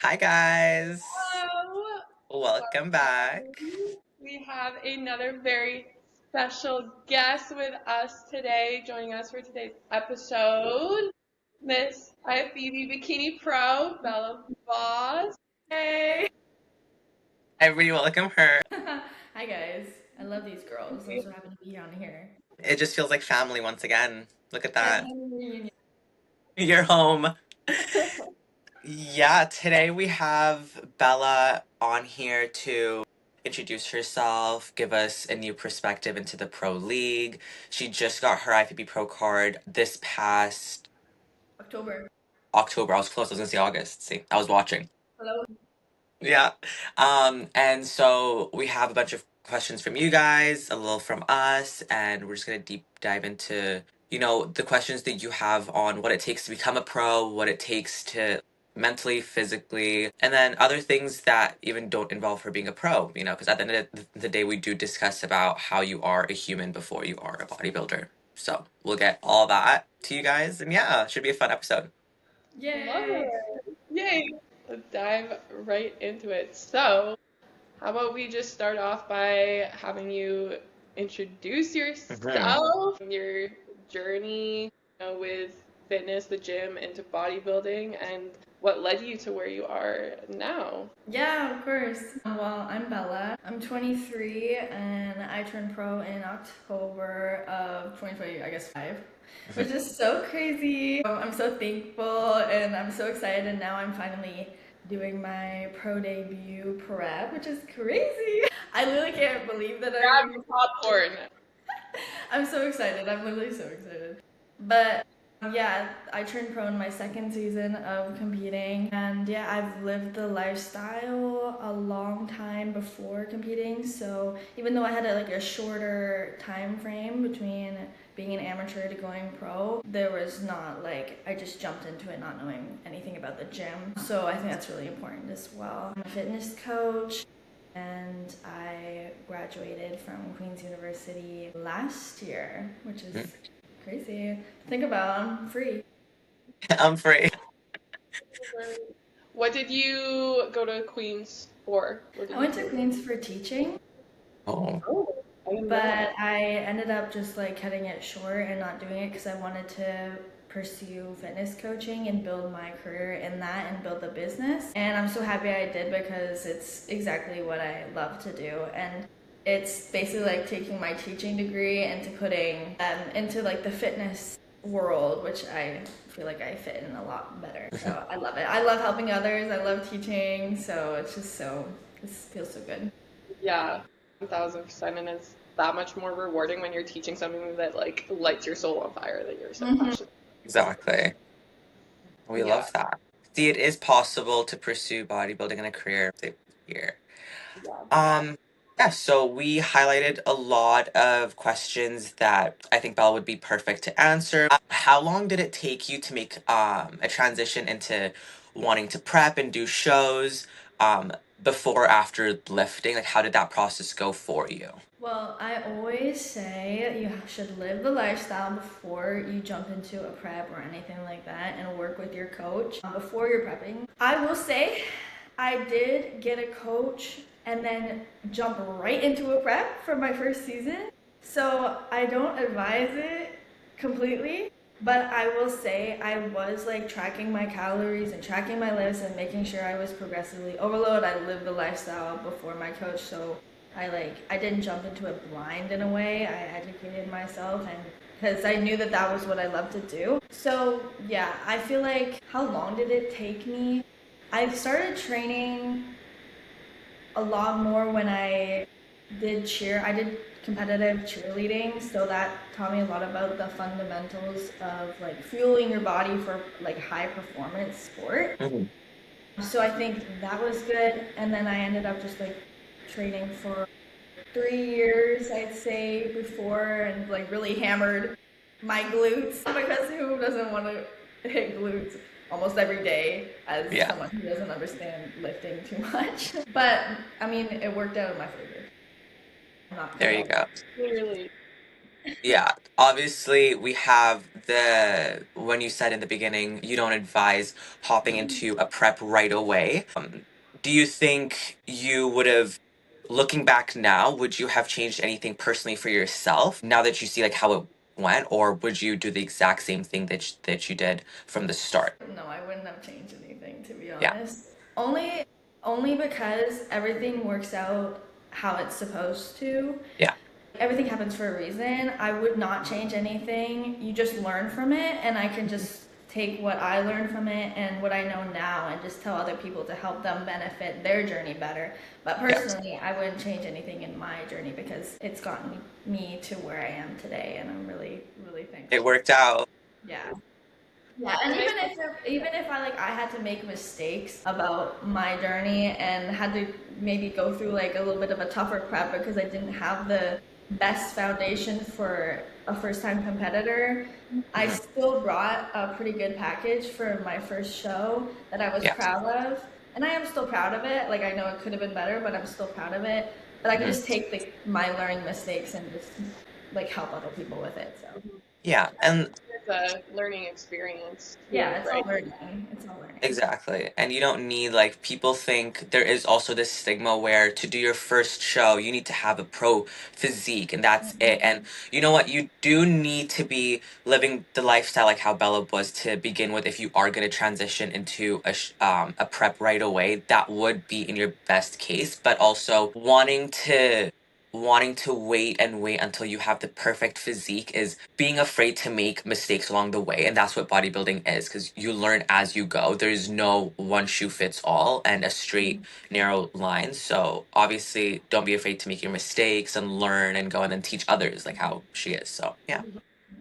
Hi guys. Hello, Welcome back. we have another very special guest with us today, joining us for today's episode, Miss IFBB Bikini Pro, Bella Bos. Hey! Everybody welcome her. Hi guys. I love these girls. I'm so happy to be on here. It just feels like family once again. Look at Yeah, that. family reunion. You're home. Yeah, today we have Bella on here to introduce herself, give us a new perspective into the pro league. She just got her IFBB Pro card this past October. October. I was close. I was gonna say August. See, I was watching. Hello. Yeah. And so we have a bunch of questions from you guys, a little from us, and we're just gonna deep dive into, the questions that you have on what it takes to become a pro, what it takes to mentally, physically, and then other things that even don't involve her being a pro, because at the end of the day, we do discuss about how you are a human before you are a bodybuilder. So we'll get all that to you guys, and yeah, it should be a fun episode. Love Yay! it. Yay. Let's dive right into it. So, how about we just start off by having you introduce Mhm. yourself, your journey, with fitness, the gym, into bodybuilding, and what led you to where you are now? Yeah, of course. Well, I'm Bella. I'm 23 and I turned pro in October of 2020, I guess 5, which is so crazy. I'm so thankful and I'm so excited, and now I'm finally doing my pro debut prep, which is crazy. I literally can't believe that Grab I'm your popcorn. I'm so excited. I'm literally so excited. But yeah, I turned pro in my second season of competing. And yeah, I've lived the lifestyle a long time before competing. So even though I had like a shorter time frame between being an amateur to going pro, there was not like I just jumped into it not knowing anything about the gym. So I think that's really important as well. I'm a fitness coach and I graduated from Queen's University last year, which is crazy to think about. I'm free. I'm free. What did you go to Queens for? What did I you went to do? Queen's for teaching, Oh. Oh, I didn't know but that. I ended up just like cutting it short and not doing it because I wanted to pursue fitness coaching and build my career in that and build the business. And I'm so happy I did because it's exactly what I love to do. And it's basically like taking my teaching degree into putting into like the fitness world, which I feel like I fit in a lot better. So I love it. I love helping others. I love teaching. So it's just it feels so good. Yeah, 1000%. And it's that much more rewarding when you're teaching something that like lights your soul on fire that you're so Mm-hmm. passionate. Exactly. We Yeah, love that. See, it is possible to pursue bodybuilding in a career here. yeah. Um, yeah, so we highlighted a lot of questions that I think Belle would be perfect to answer. How long did it take you to make a transition into wanting to prep and do shows um before or after lifting? Like how did that process go for you? Well, I always say you should live the lifestyle before you jump into a prep or anything like that and work with your coach before you're prepping. I will say I did get a coach and then jump right into a prep for my first season. So I don't advise it completely, but I will say I was like tracking my calories and tracking my lifts and making sure I was progressively overload. I lived the lifestyle before my coach, so I didn't jump into it blind in a way. I educated myself and because I knew that that was what I loved to do. So yeah, I feel like how long did it take me? I started training a lot more when I did cheer. I did competitive cheerleading, so that taught me a lot about the fundamentals of like fueling your body for like high performance sport. Mhm. So I think that was good, and then I ended up just like training for 3 years, I'd say, before, and like really hammered my glutes because who doesn't want to hit glutes almost every day as Yeah, someone who doesn't understand lifting too much. But I mean, it worked out in my favor. I'm not there you complaining. go. Clearly. Yeah, obviously we have the when you said in the beginning you don't advise hopping into a prep right away. Do you think you would have, looking back now, would you have changed anything personally for yourself now that you see like how it went, or would you do the exact same thing that you did from the start? No, I wouldn't have changed anything to be Yeah, honest. Only because everything works out how it's supposed to. yeah, Everything happens for a reason. I would not change anything. You just learn from it, and I can just take what I learned from it and what I know now and just tell other people to help them benefit their journey better. But yeah. personally, I wouldn't change anything in my journey because it's gotten me to where I am today, and I'm really, really It thankful. worked out. Yeah. Yeah, and even if I had to make mistakes about my journey and had to maybe go through like a little bit of a tougher prep because I didn't have the best foundation for a first time competitor, I Hmm. still brought a pretty good package for my first show that I was Yeah. proud of. And I am still proud of it. Like I know it could have been better, but I'm still proud of it. But I can Hmm. just take my learning mistakes and just like help other people with it. So Yeah, and It's a learning experience too, yeah, it's all right? learning. It's all learning. exactly. And you don't need, like, people think there is also this stigma where to do your first show, you need to have a pro physique and that's it. And you know what? You do need to be living the lifestyle like how Bella was to begin with if you are going to transition into a prep right away. That would be in your best case, but also wanting to wait and wait until you have the perfect physique is being afraid to make mistakes along the way, and that's what bodybuilding is because you learn as you go. There's no one shoe fits all and a straight narrow line, so obviously don't be afraid to make your mistakes and learn and go and then teach others like how she is. So yeah.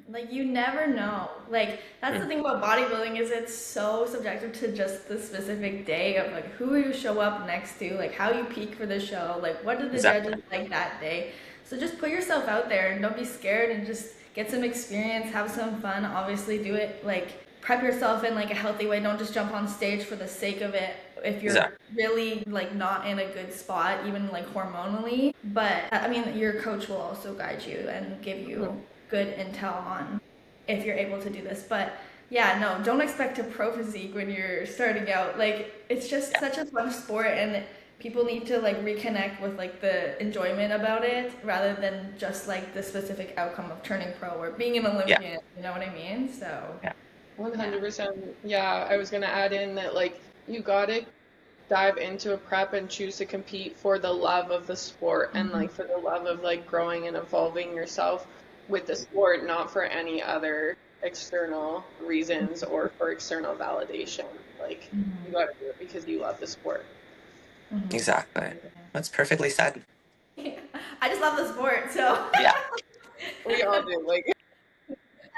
Like you never know. Like that's the Mm, thing about bodybuilding is it's so subjective to just the specific day of like who you show up next to, like how you peak for the show, like what did the exactly. judges like that day. So just put yourself out there and don't be scared and just get some experience, have some fun. Obviously do it like prep yourself in like a healthy way. Don't just jump on stage for the sake of it if you're Exactly. really like not in a good spot even like hormonally. But I mean your coach will also guide you and give Mhm. you good intel on if you're able to do this. But yeah, no, don't expect a pro physique when you're starting out. Like it's just Yeah. such a fun sport and people need to like reconnect with like the enjoyment about it rather than just like the specific outcome of turning pro or being an Yeah. Olympian. You know what I mean? So Yeah. yeah. 100%. Yeah, I was gonna add in that like you gotta dive into a prep and choose to compete for the love of the sport and like for the love of like growing and evolving yourself with the sport, not for any other external reasons or for external validation. Like you gotta do it because you love the sport. Exactly. That's perfectly said. I just love the sport, so Yeah. We all do. Like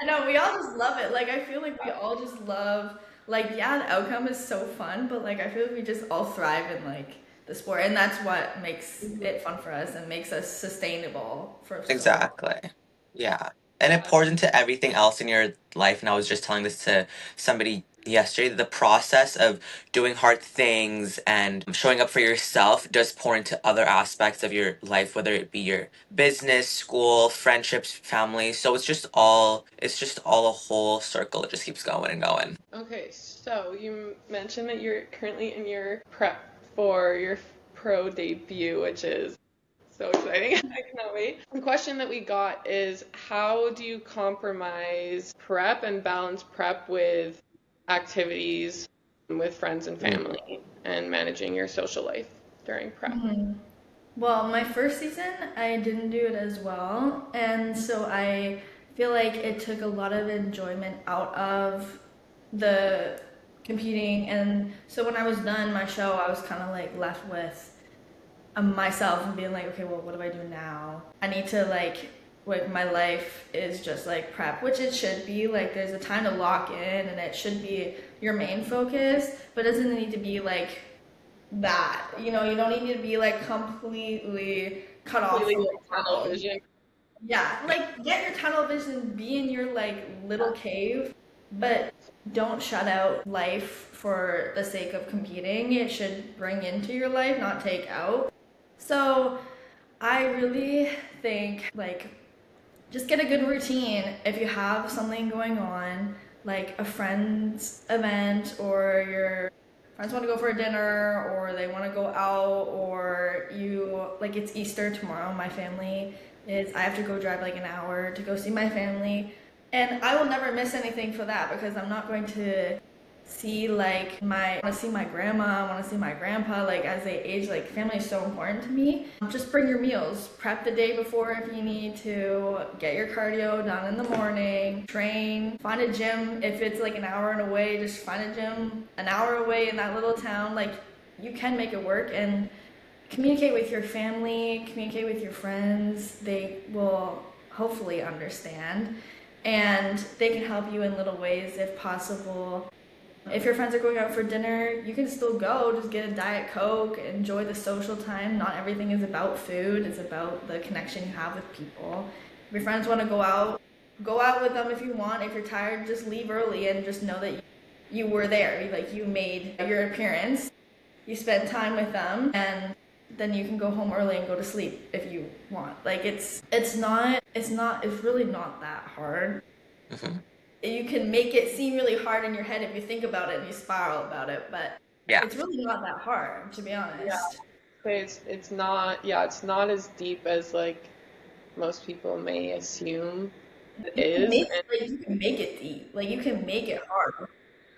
I know we all just love it. Like I feel like we all just love like yeah, the outcome is so fun, but like I feel like we just all thrive in like the sport and that's what makes it fun for us and makes us sustainable for so long. Exactly. Yeah. And yeah. important to everything else in your life. And I was just telling this to somebody yesterday. The process of doing hard things and showing up for yourself does pour into other aspects of your life, whether it be your business, school, friendships, family. So it's just all a whole circle. It just keeps going and going. Okay, so you mentioned that you're currently in your prep for your pro debut, which is so exciting. I cannot wait. The question that we got is how do you compromise prep and balance prep with activities with friends and Mm. family and managing your social life during prep? Well, my first season, I didn't do it as well. And so I feel like it took a lot of enjoyment out of the competing. And so when I was done my show, I was kind of like left with myself and being like, okay, well, what do I do now? I need to like my life is just like prep, which it should be. Like there's a time to lock in and it should be your main focus, but it doesn't need to be like that. You know, you don't need to be like completely cut off Completely from like the tunnel world. vision. Yeah, like get your tunnel vision, be in your like little cave, but don't shut out life for the sake of competing. It should bring into your life, not take out. So I really think like just get a good routine. If you have something going on, like a friend's event, or your friends want to go for a dinner, or they want to go out, or you, like, it's Easter tomorrow. My family I have to go drive like an hour to go see my family. And I will never miss anything for that because I'm not going to see like I want to see my grandma, I want to see my grandpa, like as they age. Like family is so important to me. Just bring your meals, prep the day before if you need to, get your cardio done in the morning, train, find a gym. If it's like an hour and away, just find a gym an hour away in that little town. Like you can make it work. And communicate with your family, communicate with your friends. They will hopefully understand, and they can help you in little ways if possible. If your friends are going out for dinner, you can still go. Just get a Diet Coke, enjoy the social time. Not everything is about food, it's about the connection you have with people. If your friends want to go out with them if you want. If you're tired, just leave early and just know that you were there. Like you made your appearance, you spent time with them, and then you can go home early and go to sleep if you want. Like it's really not that hard. Hmm. You can make it seem really hard in your head if you think about it and you spiral about it, but Yeah. it's really not that hard, to be Yeah. honest. It's not, yeah, it's not as deep as like most people may assume it is. And You can make it deep. Like you can make it hard.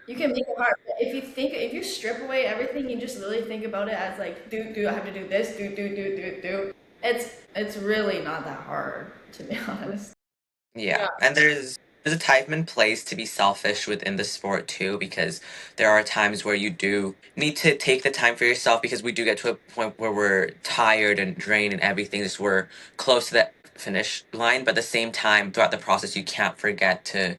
You can make it hard. But if you strip away everything, you just really think about it as like, I have to do this, do. It's really not that hard, to be honest. Yeah, yeah, and there's a time and place to be selfish within the sport too, because there are times where you do need to take the time for yourself because we do get to a point where we're tired and drained and everything, just we're close to the finish line, but at the same time, throughout the process, you can't forget to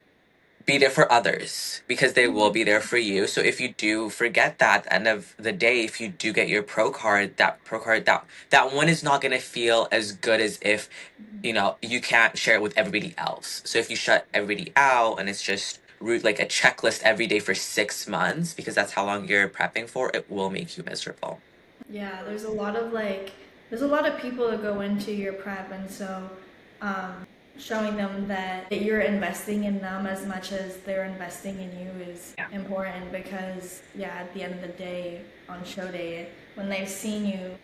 be there for others because they will be there for you. So if you do forget that at the end of the day, if you do get your pro card that one is not gonna feel as good as if you can't share it with everybody else. So if you shut everybody out and it's just root like a checklist every day for 6 months because that's how long you're prepping for, it will make you miserable. Yeah, there's a lot of people that go into your prep, and so showing them that you're investing in them as much as they're investing in you is Yeah. important, because yeah, at the end of the day, on show day, when they've seen you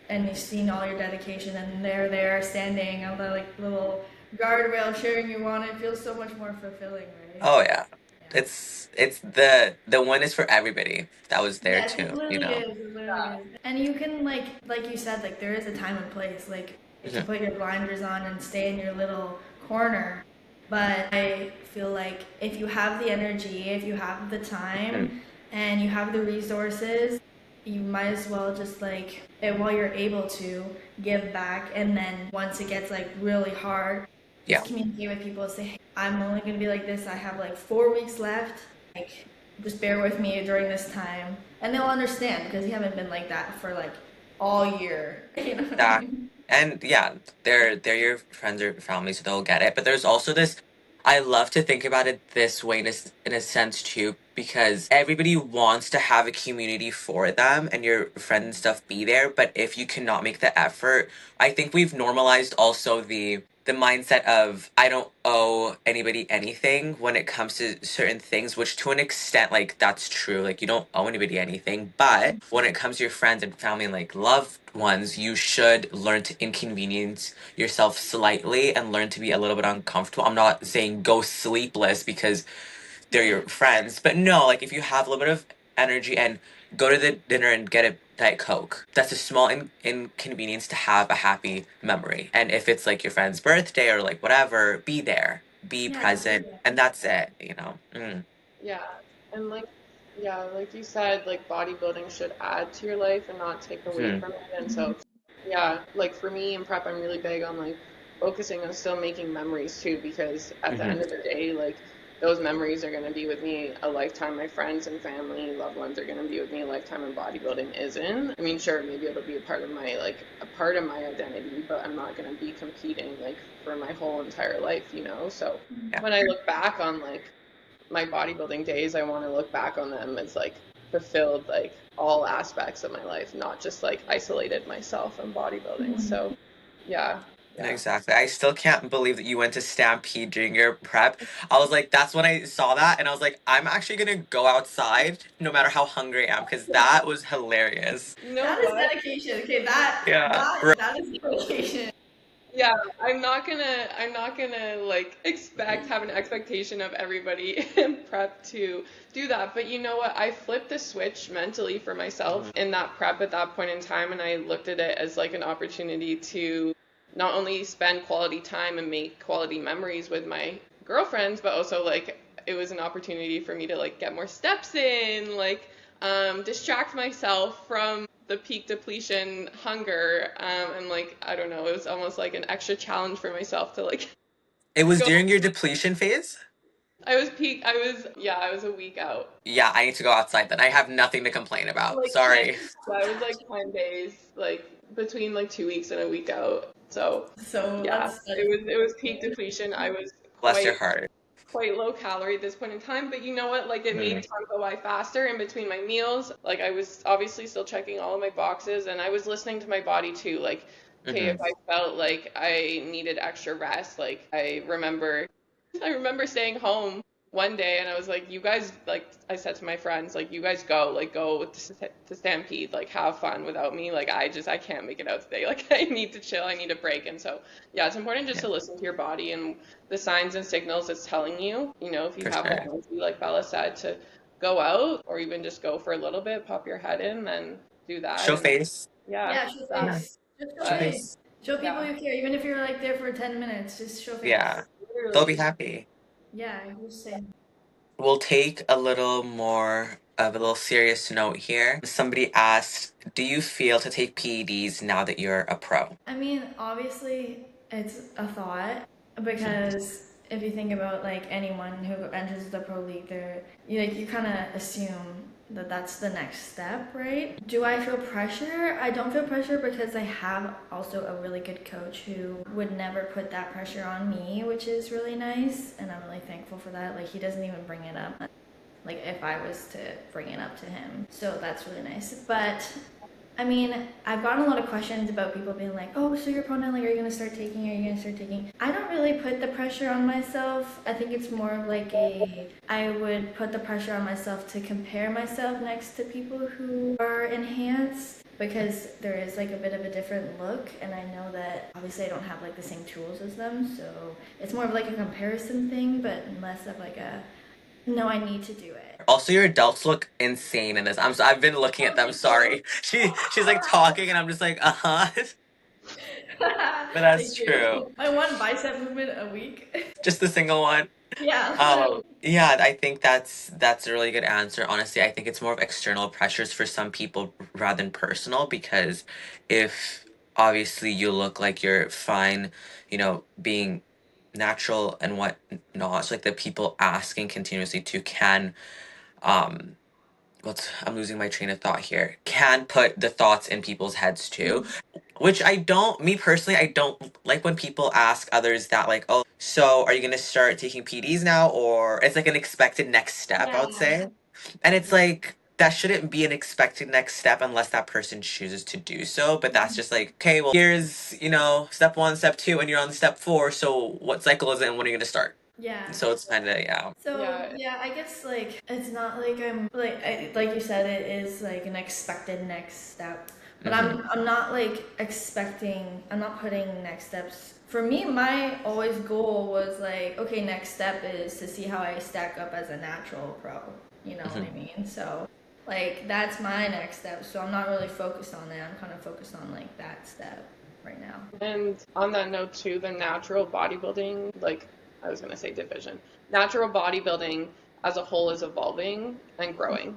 and you've seen all your dedication and they're there standing on the like little guardrail cheering you on, it feels so much more fulfilling, right? Oh yeah. Yeah. It's the one is for everybody that was there Yes, too, it you literally know. is. It literally is. And you can like you said, like there is a time and place, like to Mhm. put your blinders on and stay in your little corner. But I feel like if you have the energy, if you have the Mhm. time, and you have the resources, you might as well just while you're able to, give back. And then once it gets like really hard, Yeah. just communicate with people. Say, hey, I'm only gonna be like this. I have like 4 weeks left. Like just bear with me during this time, and they'll understand because you haven't been like that for like all year. You know what I That mean? and yeah, they're your friends or family, so they'll get it. But there's also this. I love to think about it this way in a sense too, because everybody wants to have a community for them and your friends and stuff be there. But if you cannot make the effort, I think we've normalized also the mindset of I don't owe anybody anything when it comes to certain things, which to an extent, like that's true. Like you don't owe anybody anything, but when it comes to your friends and family and like loved ones, you should learn to inconvenience yourself slightly and learn to be a little bit uncomfortable. I'm not saying go sleepless because they're your friends. But no, like if you have a little bit of energy and go to the dinner and get a Diet Coke, that's a small inconvenience to have a happy memory. And if it's like your friend's birthday or like whatever, be there, be Yeah, present, totally. and that's it. Mm. yeah. And like, yeah, like you said, like bodybuilding should add to your life and not take away Hmm. from it. And so, yeah, like for me in prep, I'm really big on like focusing on still making memories too, because at the Hmm. end of the day, like those memories are going to be with me a lifetime. My friends and family, loved ones are going to be with me a lifetime, and bodybuilding isn't. I mean, sure, maybe it'll be a part of my a part of my identity, but I'm not going to be competing like for my whole entire life. So Yeah. when I look back on like my bodybuilding days, I want to look back on them as like fulfilled like all aspects of my life, not just like isolated myself from bodybuilding. So, yeah. Yeah. Exactly. I still can't believe that you went to Stampede during your prep. I was like, that's when I saw that, and I was like, I'm actually gonna go outside no matter how hungry I am, because that was hilarious. You know That is what? dedication. Okay, that Yeah. that that is dedication. Yeah, I'm not gonna like have an expectation of everybody in prep to do that. But you know what? I flipped the switch mentally for myself Mhm. in that prep at that point in time, and I looked at it as like an opportunity to not only spend quality time and make quality memories with my girlfriends, but also like it was an opportunity for me to like get more steps in, like distract myself from the peak depletion hunger, and like I don't know, it was almost like an extra challenge for myself to like It was go. during your depletion phase? I was a week out. Yeah, I need to go outside then. I have nothing to complain about. Like 10, Sorry. I was like 10 days, like between like 2 weeks and a week out. So So yeah, that's it was peak depletion. I was Bless your quite heart. quite low calorie at this point in time, but you know what? Like it made Mhm. time go by faster in between my meals. Like I was obviously still checking all of my boxes and I was listening to my body too. Like, okay, if Mhm. I felt like I needed extra rest, like I remember staying home one day and I was like, you guys, like I said to my friends, like you guys go to Stampede, like have fun without me. Like I can't make it out today. Like I need to chill, I need a break. And so yeah, it's important just Yeah, to listen to your body and the signs and signals it's telling you, if you for have the sure. energy, like Bella said, to go out or even just go for a little bit, pop your head in, then do that. Show And face. yeah, yeah, show that. Yeah. face. Just show Show But face. face. Show people yeah, you care, even if you're like there for 10 minutes. Just show Yeah. face. They'll be literally. happy. Yeah, just say. We'll take a little more of a little serious note here. Somebody asked, do you feel to take PEDs now that you're a pro? I mean, obviously, it's a thought because if you think about like anyone who enters the pro league, you kind of assume that that's the next step, right? Do I feel pressure? I don't feel pressure because I have also a really good coach who would never put that pressure on me, which is really nice, and I'm really thankful for that. Like he doesn't even bring it up. Like if I was to bring it up to him. So that's really nice. But I mean, I've gotten a lot of questions about people being like, oh, so you're pro now, like, are you going to start taking? Are you going to start taking? I don't really put the pressure on myself. I think it's more of like I would put the pressure on myself to compare myself next to people who are enhanced because there is like a bit of a different look. And I know that obviously I don't have like the same tools as them. So it's more of like a comparison thing, but less of like no, I need to do it. Also, your adults look insane in this. I've been looking at Oh, them. thank you. Sorry. She's like talking, and I'm just like, uh-huh. But that's Thank true. you. My one bicep movement a week. Just the single one. Yeah, literally. Yeah, I think that's a really good answer. Honestly, I think it's more of external pressures for some people rather than personal because if obviously you look like you're fine, being natural and what not, so like the people asking continuously to can um what's I'm losing my train of thought here. Can put the thoughts in people's heads too. Which I don't, me personally, I don't like when people ask others that, like, oh, so are you going to start taking PDs now? Or it's like an expected next step, I Yeah. would say. And it's like, that shouldn't be an expected next step unless that person chooses to do so. But that's just like, okay, well, here's, step one, step two, and you're on step four. So what cycle is it and when are you going to start? Yeah. So it's kind of, yeah. So Yeah. yeah, I guess like it's not like I'm like you said it is like an expected next step, but Mm-hmm. I'm not like expecting. I'm not putting next steps. For me, my always goal was like okay, next step is to see how I stack up as a natural pro. You know what Mm-hmm. I mean? So like that's my next step. So I'm not really focused on that. I'm kind of focused on like that step right now. And on that note too, the natural bodybuilding, like I was gonna say division, natural bodybuilding as a whole is evolving and growing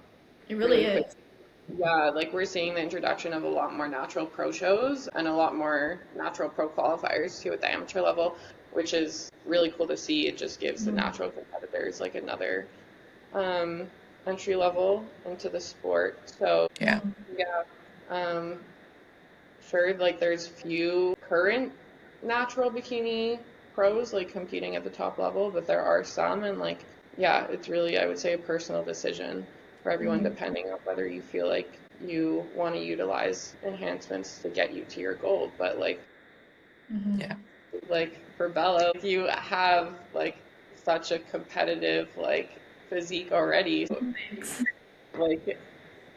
It really really is. quick. Yeah, like we're seeing the introduction of a lot more natural pro shows and a lot more natural pro qualifiers too at the amateur level, which is really cool to see. It just gives the Mhm. natural competitors like another um, entry level into the sport. So Yeah. Mhm. yeah, um, sure, like there's few current natural bikini pros like competing at the top level, but there are some, and like yeah, it's really I would say a personal decision for everyone Mhm. depending on whether you feel like you want to utilize enhancements to get you to your goal. But like Yeah. Like for Bella, you have like such a competitive like physique already. Thanks. Like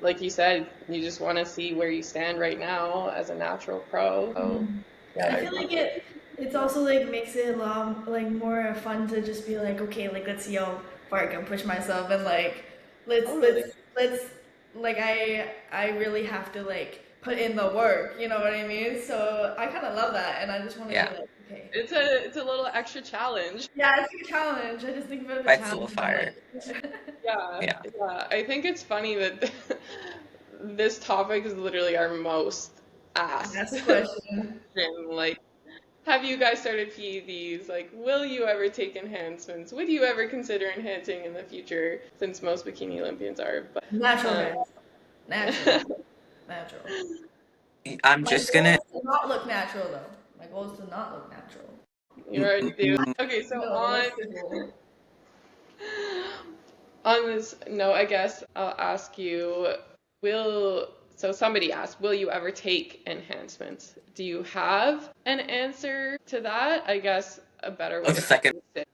like you said, you just want to see where you stand right now as a natural pro. So I yeah, feel like it's also like makes it a lot like more fun to just be like, okay, like let's see how far I can push myself and like let's totally. let's let's like I really have to like put in the work, you know what I mean? So I kind of love that, and I just want to be Yeah. like, okay, It's a little extra challenge. yeah, it's a challenge. I just think of it as a Fights a little challenge. And I'm fire. like, Yeah, Yeah. yeah. I think it's funny that this topic is literally our most that's asked a question. question. Like, have you guys started PEDs? Like, will you ever take enhancements? Would you ever consider enhancing in the future? Since most bikini Olympians are, but Natural, um, guys. Natural, natural. I'm My just goal gonna. is to not look natural, though. My goal is to not look natural. you already do. Okay, so No, on that's the goal. on this note, I guess I'll ask you, will so somebody asked, will you ever take enhancements? Do you have an answer to that? I guess a better way Like the to phrase second. it.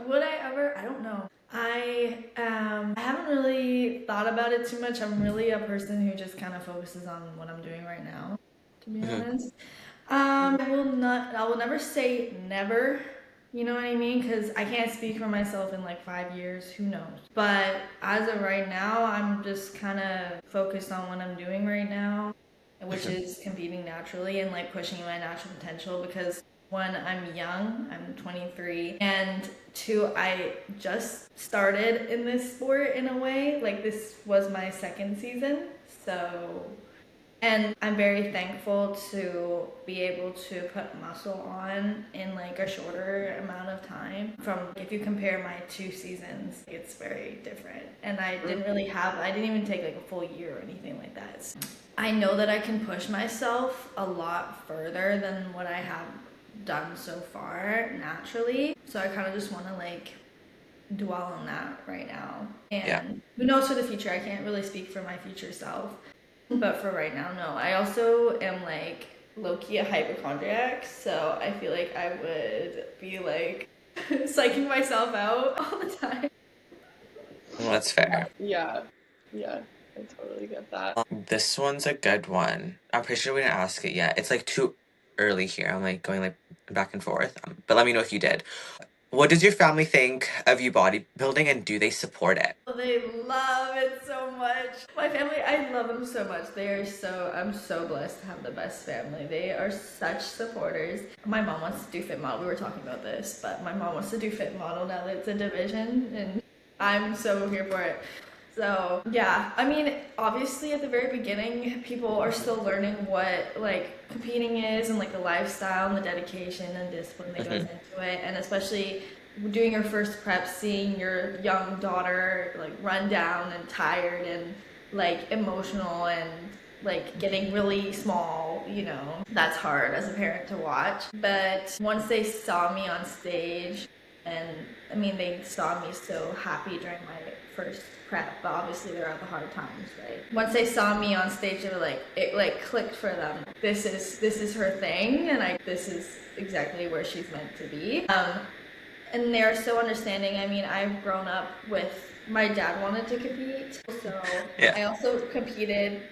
Would I ever? I don't know. I haven't really thought about it too much. I'm really a person who just kind of focuses on what I'm doing right now, to be Mhm. honest. I will not. I will never say never. You know what I mean? Because I can't speak for myself in like 5 years. Who knows? But as of right now, I'm just kind of focused on what I'm doing right now, which Mhm. is competing naturally and like pushing my natural potential. Because one, I'm young. I'm 23, and two, I just started in this sport in a way. Like this was my second season, so and I'm very thankful to be able to put muscle on in like a shorter amount of time. From if you compare my 2 seasons, it's very different. And I didn't even take like a full year or anything like that. I know that I can push myself a lot further than what I have done so far naturally. So I kind of just want to like dwell on that right now. Yeah. And who knows for the future? I can't really speak for my future self. But for right now, no. I also am like low key a hypochondriac, so I feel like I would be like psyching myself out all the time. Well, that's fair. Yeah, yeah, I totally get that. This one's a good one. I'm pretty sure we didn't ask it yet. It's like too early here. I'm like going like back and forth. But let me know if you did. What does your family think of you bodybuilding, and do they support it? They love it so much. My family, I love them so much. I'm so blessed to have the best family. They are such supporters. My mom wants to do fit model. We were talking about this, but my mom wants to do fit model now that it's a division, and I'm so here for it. So yeah, I mean, obviously at the very beginning, people are still learning what like competing is and like the lifestyle and the dedication and discipline that goes Hmm. into it, and especially doing your first prep, seeing your young daughter like run down and tired and like emotional and like getting really small, that's hard as a parent to watch. But once they saw me on stage, and I mean, they saw me so happy during my first prep, but obviously there are the hard times, right? Once they saw me on stage, they were like, it like clicked for them. This is her thing, and this is exactly where she's meant to be. And they're so understanding. I mean, I've grown up with my dad wanted to compete, so Yeah. I also competed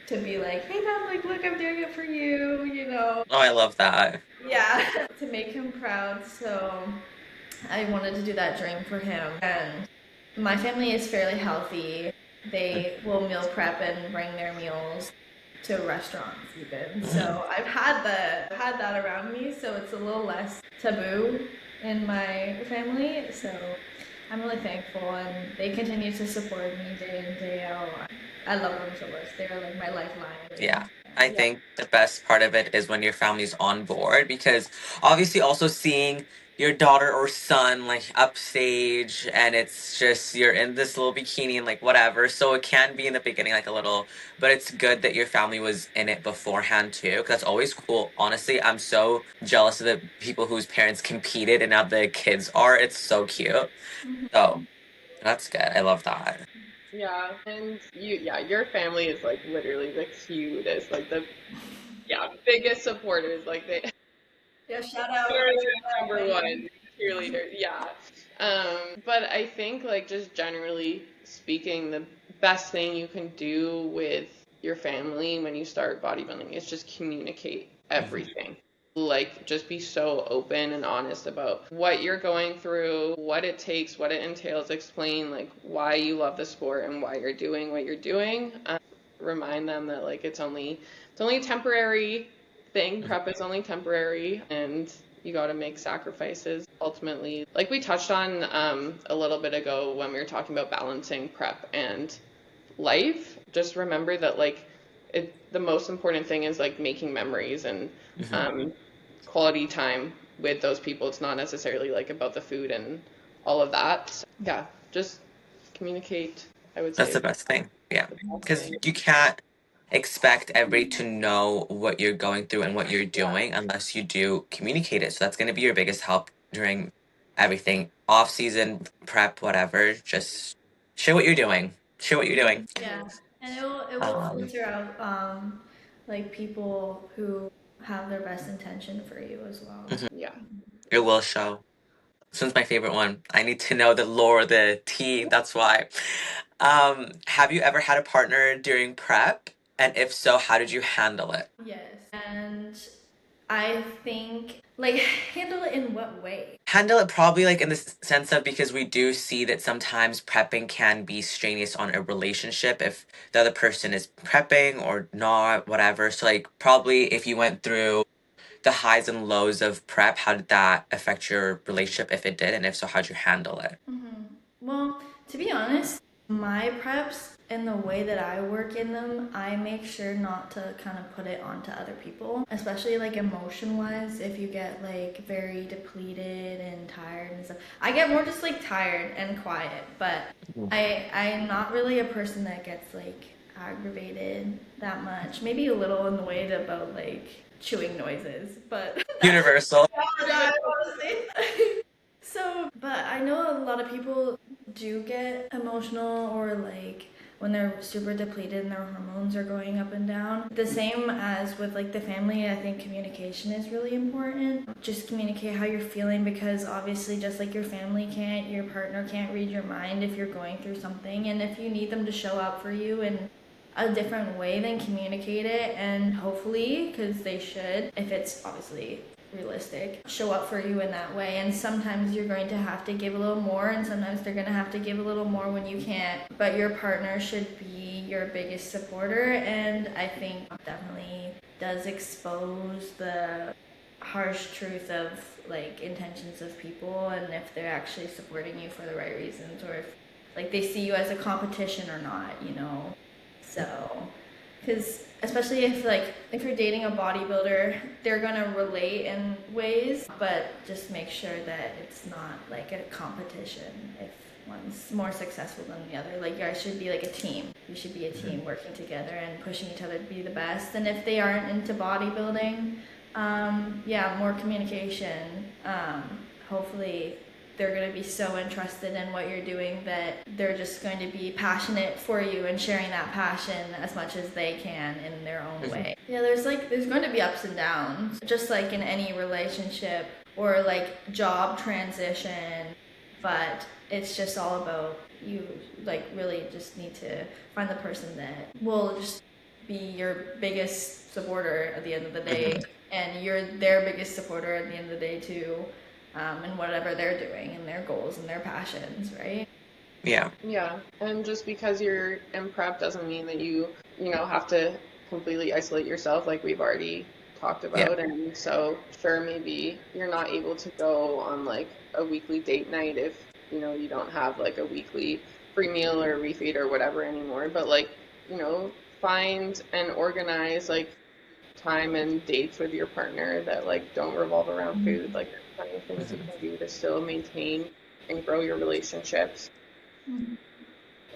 to be like, hey mom, like look, I'm doing it for you. Oh, I love that. Yeah, to make him proud. So I wanted to do that dream for him. And my family is fairly healthy. They will meal prep and bring their meals to restaurants even. Mm. So I've had that around me, so it's a little less taboo in my family. So I'm really thankful, and they continue to support me day in day out. I love them so much. They're like my lifeline. Yeah. I Yeah. think the best part of it is when your family's on board, because obviously also seeing your daughter or son like upstage, and it's just you're in this little bikini and like whatever. So it can be in the beginning like a little, but it's good that your family was in it beforehand too, 'cause that's always cool. Honestly, I'm so jealous of the people whose parents competed and now the kids are. It's so cute. So that's good. I love that. Yeah, and yeah, your family is like literally the cutest, like the biggest supporters. Like Yeah, shout out. Number one cheerleader, yeah. But I think like just generally speaking, the best thing you can do with your family when you start bodybuilding is just communicate everything. Like just be so open and honest about what you're going through, what it takes, what it entails, explain like why you love the sport and why you're doing what you're doing. Remind them that like it's only a temporary thing. Prep is only temporary, and you got to make sacrifices. Ultimately, like we touched on a little bit ago when we were talking about balancing prep and life, just remember that like the most important thing is like making memories and quality time with those people. It's not necessarily like about the food and all of that. So, yeah, just communicate, I would That's say. the best thing. Yeah. The best Because thing. you can't expect everybody to know what you're going through and what you're doing unless you do communicate it. So that's going to be your biggest help during everything. Off season, prep, whatever. Just share what you're doing. Share what you're doing. Yeah, and it will Um, filter out like people who have their best intention for you as well. Yeah. it will show. This one's my favorite one. I need to know the lore, the tea. That's why. Have you ever had a partner during prep? And if so, how did you handle it? Yes, and I think like handle it in what way? Handle it probably like in the sense of because we do see that sometimes prepping can be strenuous on a relationship if the other person is prepping or not, whatever. So like probably if you went through the highs and lows of prep, how did that affect your relationship if it did? And if so, how'd you handle it? Well, to be honest, my preps and the way that I work in them, I make sure not to kind of put it onto other people, especially like emotion wise. If you get like very depleted and tired and stuff, I get more just like tired and quiet, but I'm not really a person that gets like aggravated that much. Maybe a little in the way about like chewing noises, but Universal. yeah, honestly. So, but I know a lot of people do get emotional or like when they're super depleted and their hormones are going up and down. The same as with like the family, I think communication is really important. Just communicate how you're feeling because obviously just like your family can't, your partner can't read your mind if you're going through something, and if you need them to show up for you in a different way, then communicate it, and hopefully, because they should, if it's obviously realistic, show up for you in that way. And sometimes you're going to have to give a little more, and sometimes they're going to have to give a little more when you can't, but your partner should be your biggest supporter. And I think definitely does expose the harsh truth of like intentions of people and if they're actually supporting you for the right reasons or if like they see you as a competition or not, you know. So because especially if you're dating a bodybuilder, they're gonna relate in ways, but just make sure that it's not like a competition. If one's more successful than the other, like you guys should be like a team. You should be a team working together and pushing each other to be the best. And if they aren't into bodybuilding, yeah, more communication. Hopefully they're going to be so interested in what you're doing that they're just going to be passionate for you and sharing that passion as much as they can in their own way. Yeah, there's going to be ups and downs, just like in any relationship or like job transition, but it's just all about you like really just need to find the person that will just be your biggest supporter at the end of the day and you're their biggest supporter at the end of the day too, and whatever they're doing and their goals and their passions, right? Yeah. Yeah, and just because you're in prep doesn't mean that you have to completely isolate yourself like we've already talked Yeah. about. And so, sure, maybe you're not able to go on like a weekly date night if, you don't have like a weekly free meal or refeed or whatever anymore. But like, find and organize like time and dates with your partner that like don't revolve around food. Like there's plenty of things you can do to still maintain and grow your relationships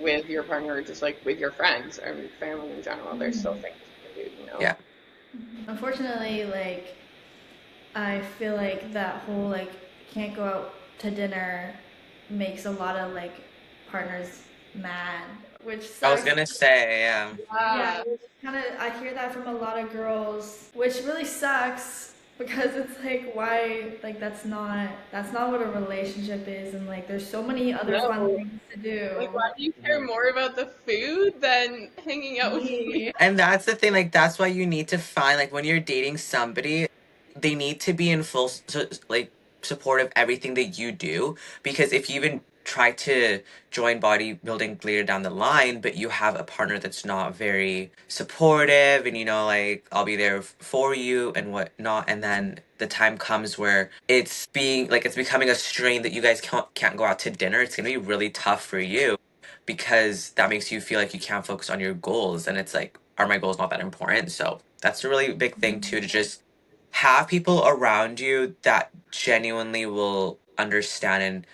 with your partner, or just like with your friends and family in general. There's still things you can do. Yeah. Unfortunately, like I feel like that whole like can't go out to dinner makes a lot of like partners mad, which I was sucks. gonna say, yeah. Yeah, kind of. I hear that from a lot of girls, which really sucks because it's like why like that's not what a relationship is, and like there's so many other fun No. things to Like, do. why do you care more about the food than hanging out with me? Me. And that's the thing, like that's why you need to find like when you're dating somebody, they need to be in full like support of everything that you do. Because if you even try to join bodybuilding later down the line, but you have a partner that's not very supportive, and like I'll be there for you and whatnot, and then the time comes where it's becoming a strain that you guys can't go out to dinner, it's gonna be really tough for you because that makes you feel like you can't focus on your goals, and it's like, are my goals not that important? So that's a really big thing too, to just have people around you that genuinely will understand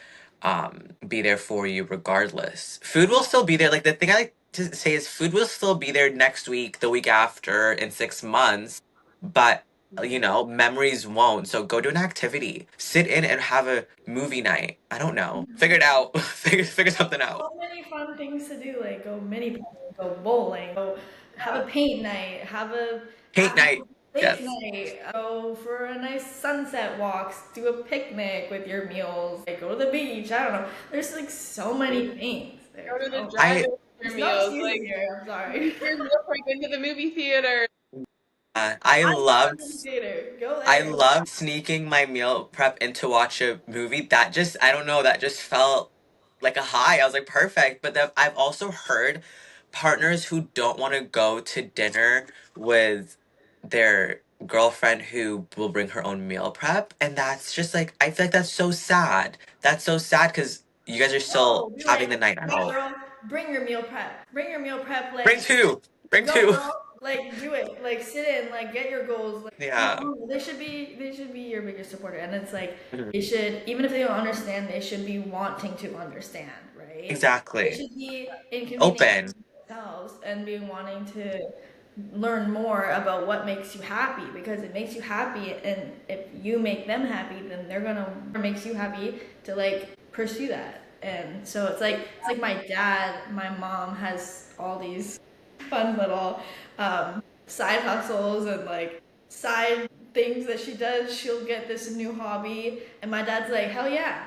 and be there for you regardless. Food will still be there. Like the thing I like to say is food will still be there next week, the week after, in 6 months, but memories won't. So go do an activity. Sit in and have a movie night. I don't know. Figure it out. Figure something out. So many fun things to do, like go mini paddling, go bowling, go have a paint night, have a Paint night. after steak Yes. night, go for a nice sunset walks, do a picnic with your meals, like go to the beach. I don't know. There's like so many things. Go There's to the no, I drive-in for your there's no meals. excuses Like, here. I'm eat sorry. your meal before you go to the movie theater. I I love loved the theater. Go I there. loved sneaking my meal prep in to watch a movie. That just, I don't know, that just felt like a high. I was like, perfect. But then I've also heard partners who don't want to go to dinner with their girlfriend who will bring her own meal prep. And that's just like, I feel like that's so sad. That's so sad because you guys are still No, be having the like, night hey out. girl, bring your meal prep. Bring your meal prep. Bring Like, two. Bring go two. girl. Like, do it. Like, sit in. Like, get your goals. Like, Yeah. they should be your biggest supporter. And it's like Mhm. they should, even if they don't understand, they should be wanting to understand, right? They Exactly. should be inconveniencing Open. themselves and be wanting to learn more about what makes you happy, because it makes you happy, and if you make them happy, then they're gonna makes you happy to like pursue that. And so it's like my dad, my mom has all these fun little side hustles and like side things that she does. She'll get this new hobby, and my dad's like hell yeah,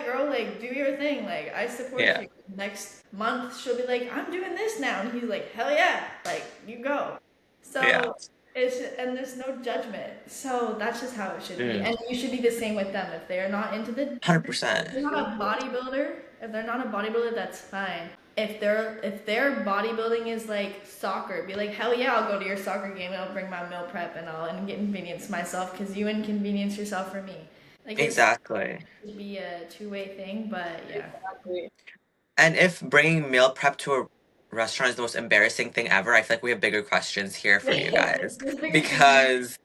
girl, like do your thing, like I support Yeah. you. Next month she'll be like, I'm doing this now, and he's like, hell yeah, like you go. Yeah. So and there's no judgment. So that's just how it should be, Mm. and you should be the same with them. If they're not into the, if 100%. they're not a bodybuilder, if they're not a bodybuilder, that's fine. If their bodybuilding is like soccer, be like, hell yeah, I'll go to your soccer game and I'll bring my meal prep and I'll inconvenience myself because you inconvenience yourself for me. Like it Exactly. should be a two-way thing, but yeah. Exactly. And if bringing meal prep to a restaurant is the most embarrassing thing ever, I feel like we have bigger questions here for you guys. There's bigger things. Because,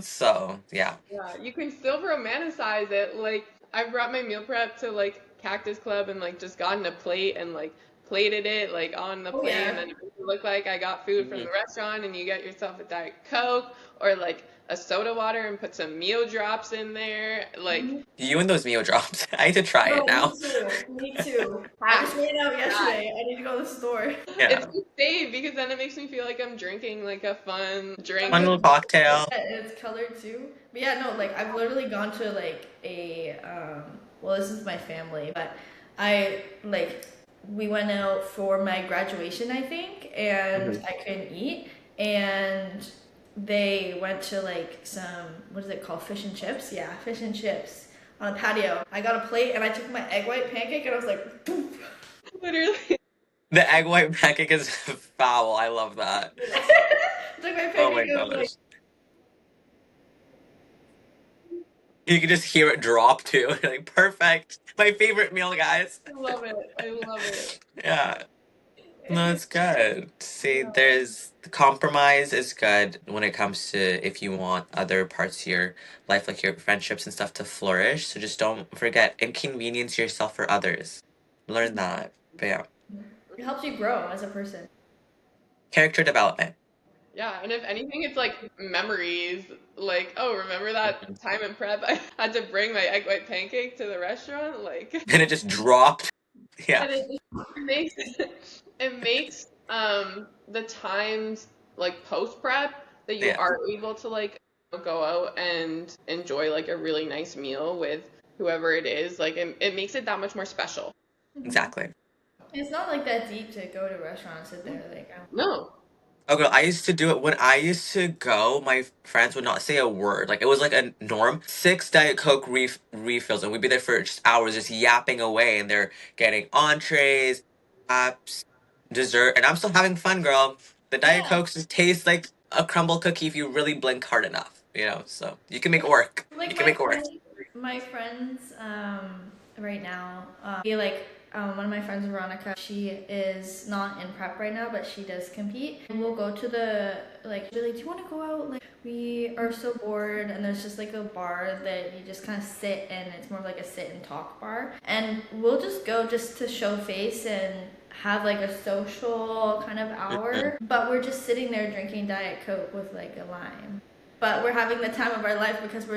so yeah. Yeah, you can still romanticize it. Like, I brought my meal prep to like Cactus Club and like just gotten a plate and like plated it like on the Oh plate, and yeah. then it makes it look like I got food from Mhm. the restaurant, and you get yourself a Diet Coke or like a soda water and put some meal drops in there. Like, Mhm. You and those meal drops. I need to try it No, me now. too. Me too. I hack just ran out that. yesterday. I need to go to the store. It's Yeah. a save because then it makes me feel like I'm drinking like a fun drink. Fun little cocktail. And it's colored too. But yeah, no, like I've literally gone to like well, this is my family, but I like we went out for my graduation, I think, and Mhm. I couldn't eat, and they went to like some, what is it called, fish and chips? Yeah, fish and chips on a patio. I got a plate and I took my egg white pancake and I was like, poof. Literally. The egg white pancake is foul. I love that. Took my Oh pancake my and I was like, gosh. You can just hear it drop too. Like, perfect. My favorite meal, guys. I love it. I love it. Yeah. No, it's good. See, Yeah. there's the compromise is good when it comes to if you want other parts of your life, like your friendships and stuff, to flourish. So just don't forget, inconvenience yourself for others. Learn that. But yeah, it helps you grow as a person. character development. Yeah, and if anything, it's like memories. Like, oh, remember Mhm. that time in prep I had to bring my egg white pancake to the restaurant? Like, And it just dropped. Yeah. and it makes it makes the times like post prep that you Yeah. are able to like go out and enjoy like a really nice meal with whoever it is, like it makes it that much more special. Exactly. It's not like that deep to go to a restaurant and sit there like. No. Oh, girl, I used to do it when I used to go. My friends would not say a word. Like it was like a norm. 6 Diet Coke refills, and we'd be there for just hours, just yapping away. And they're getting entrees, apps, dessert, and I'm still having fun, girl. The Diet Yeah. Cokes just taste like a crumble cookie if you really blink hard enough. So you can make it work. You Like can make it work. my friends, right now, one of my friends, Veronica, she is not in prep right now, but she does compete. And we'll go to be like, do you want to go out? Like, we are so bored, and there's just like a bar that you just kind of sit in. It's more like a sit and talk bar. And we'll just go just to show face and have like a social kind of hour. But we're just sitting there drinking Diet Coke with like a lime. But we're having the time of our life because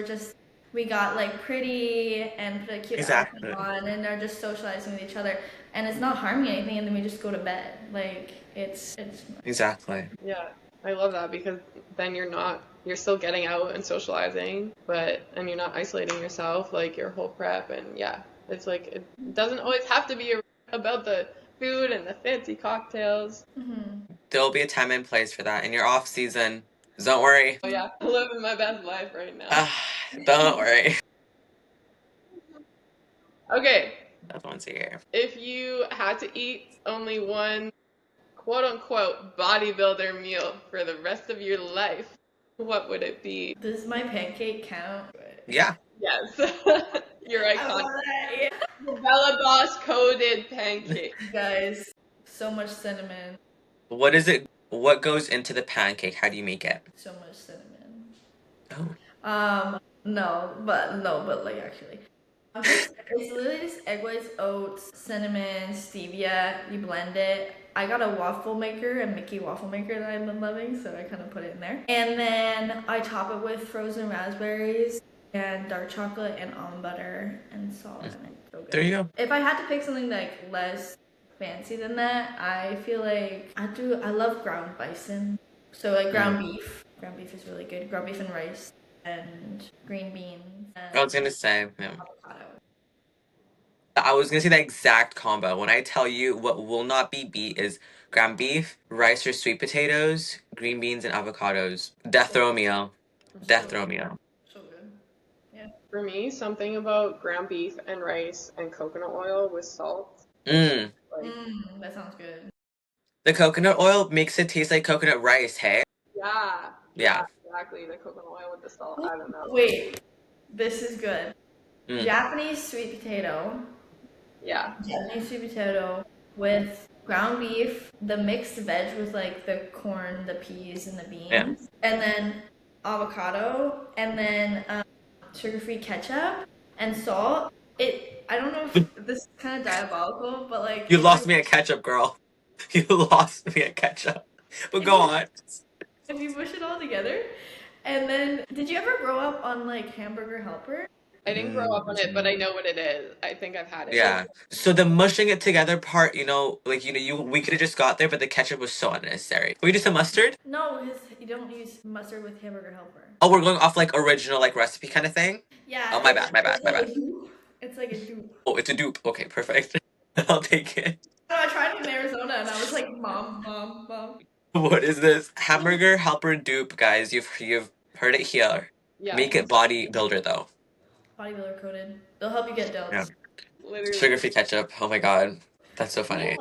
we got like pretty and put a cute outfit Exactly. on and are just socializing with each other, and it's not harming anything, and then we just go to bed. Like it's Exactly. Yeah, I love that because then you're still getting out and socializing, and you're not isolating yourself like your whole prep. And yeah, it's like it doesn't always have to be about the food and the fancy cocktails. There'll be a time and place for that in your off season. Don't worry. Oh yeah, I'm living my best life right now. Don't worry. Okay, That's once a year. if you had to eat only one quote unquote bodybuilder meal for the rest of your life, what would it be? Does my pancake count? Yeah. Yes, you're I iconic. love that. Yeah. The Bella Bos coated pancake. Guys, so much cinnamon. What is it? What goes into the pancake? How do you make it? So much cinnamon. Oh. But like actually. It's literally just egg whites, oats, cinnamon, stevia. You blend it. I got a waffle maker, a Mickey waffle maker that I've been loving, so I kind of put it in there. And then I top it with frozen raspberries and dark chocolate and almond butter and salt. And it's so good. There you go. If I had to pick something like less fancy than that, I feel like I love ground bison. So like ground beef. Ground beef is really good. Ground beef and rice and green beans. And I was gonna say, yeah. avocado. I was gonna say that exact combo. When I tell you what will not be beat is ground beef, rice or sweet potatoes, green beans, and avocados. Death row meal. Death row meal. So good. Yeah. For me, something about ground beef and rice and coconut oil with salt. Mmm. Like, That sounds good. The coconut oil makes it taste like coconut rice, hey? yeah, exactly. The coconut oil with the salt. I don't know. Wait, this is good. Mm. Japanese sweet potato. Yeah. Japanese sweet potato with ground beef, the mixed veg with like the corn, the peas, and the beans, Yeah. and then avocado, and then sugar-free ketchup and salt. I don't know if this is kind of diabolical, but like You lost me at ketchup, girl. You lost me at ketchup. But go on. if you push it all together. And then, did you ever grow up on like Hamburger Helper? I didn't grow up on it, but I know what it is. I think I've had it. Yeah. So the mushing it together part, we could have just got there, but the ketchup was so unnecessary. Can we do some mustard? No, because you don't use mustard with Hamburger Helper. Oh, we're going off like original like recipe kind of thing? Yeah. Oh, my bad. It's like a dupe. Oh, it's a dupe. Okay, perfect. I'll take it. No, I tried it in Arizona and I was like, Mom. What is this? Hamburger helper dupe, guys. You've heard it here. Yeah. Make it bodybuilder though. Bodybuilder coated. They'll help you get delts. Yeah. Literally. Sugar-free ketchup. Oh my god. That's so funny.